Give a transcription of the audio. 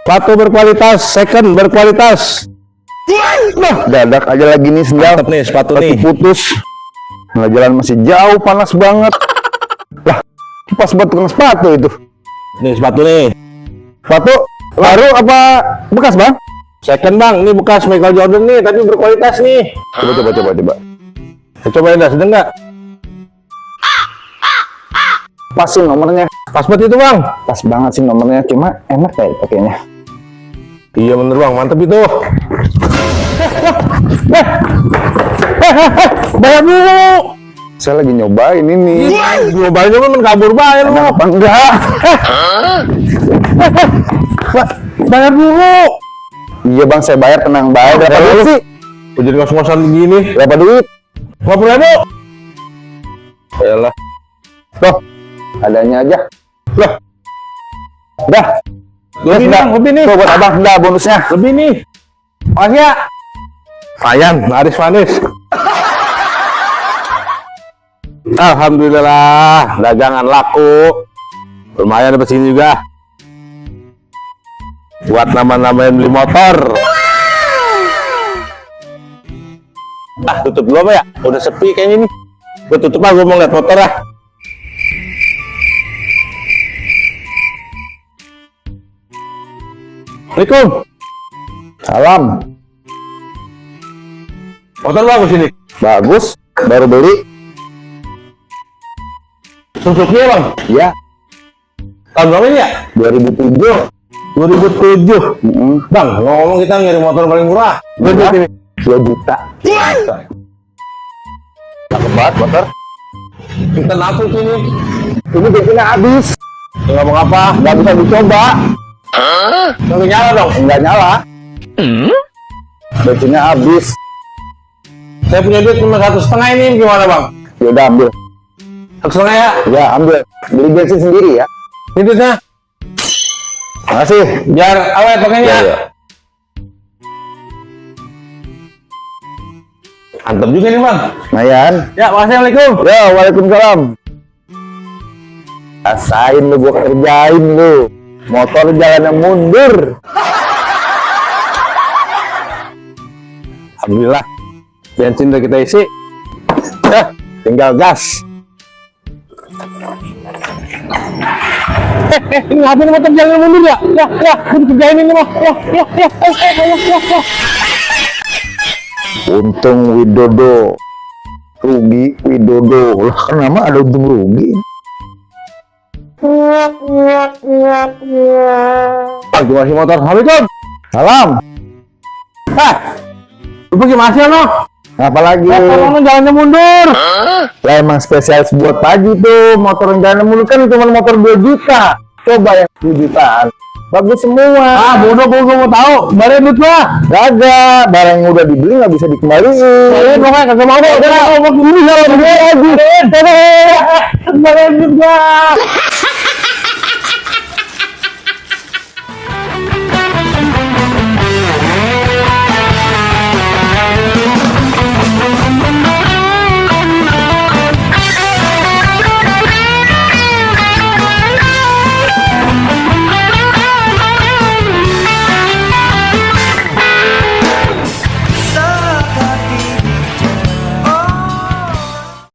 Sepatu berkualitas, second berkualitas. Nah, dadak aja lagi nih sendal. Mantap nih sepatu nih. Putus. Nah, jalan masih jauh, panas banget. Lah, pas buat tukang sepatu itu. Nih sepatu nih. Sepatu baru apa bekas, Bang? Second bang, ini bekas Michael Jordan nih, tapi berkualitas nih. Coba. Cobain dah, sedang nggak? Pas sih nomornya. Pas banget itu bang. Pas banget sih nomornya, cuma enak kayak pakainya. Iya bener bang, mantep itu. Bayar dulu. Saya lagi nyobain ini. Nyobain kan kabur bayar lu. Enak apa enggak? Bayar dulu. Iya bang, saya bayar, tenang, bayar. Berapa duit sih? Kok jadi ngos-ngosan begini? Berapa duit? 50.000. Yalah. Loh, adanya aja. Loh, dah. Lebih bang, lebih nih. Tuh buat abang, dah bonusnya. Lebih nih. Makasih ya. Ayan, laris manis. Alhamdulillah, dagangan laku. Lumayan dapat sini juga. Buat nama-namain beli motor. Ah, tutup dulu apa ya? Udah sepi kayaknya nih. Gue tutup lah, gue mau lihat motor lah. Assalamualaikum. Salam. Motor bagus ini. Bagus, baru beli. Suzuki ya bang? Ya, Tahun berapa ini ya? 2007. 2007. Bang, ngomong kita ngirim motor paling murah. Berapa? Ini. 2 juta. Cakep banget motor. Kita nafsu sini. Ini bensinnya habis. Nggak mau apa? Nggak bisa dicoba. Nggak nyala dong. Nggak nyala. Bensinnya habis. Saya punya duit cuma 1,5 ini, gimana bang? Ya udah ambil. 1,5 ya? Ya ambil. Beli bensin sendiri ya. Ini duitnya. Makasih. Biar awet pakainya. Ya. Mantap juga nih bang. Mayan. Ya, wassalamualaikum. Ya, waalaikumsalam. Rasain lu, gua kerjain lu. Motor jalannya mundur. Alhamdulillah. Bensin udah kita isi. Ya, tinggal gas. Ini ngapain motor jalan mundur ya? Ya, udah kerjain ini mah. Ya. Untung Widodo. Rugi Widodo. Lah kan nama ada untung rugi. Bang, gua kasih motor. Assalamualaikum. Salam. Lu pergi masih no? Apalagi? Motor jalannya mundur. Lah emang spesialis buat pagi tuh. Motor yang jalan mundur kan cuma motor 2 juta. Coba yang 10 jutaan. Bagus semua. Ah, bodoh, gua mau tahu. Bayarin duit lah. Kagak, barang yang udah dibeli nggak bisa dikembaliin. Pokoknya kagak mau. Udah mau beli lagi. Bayarin duit gua.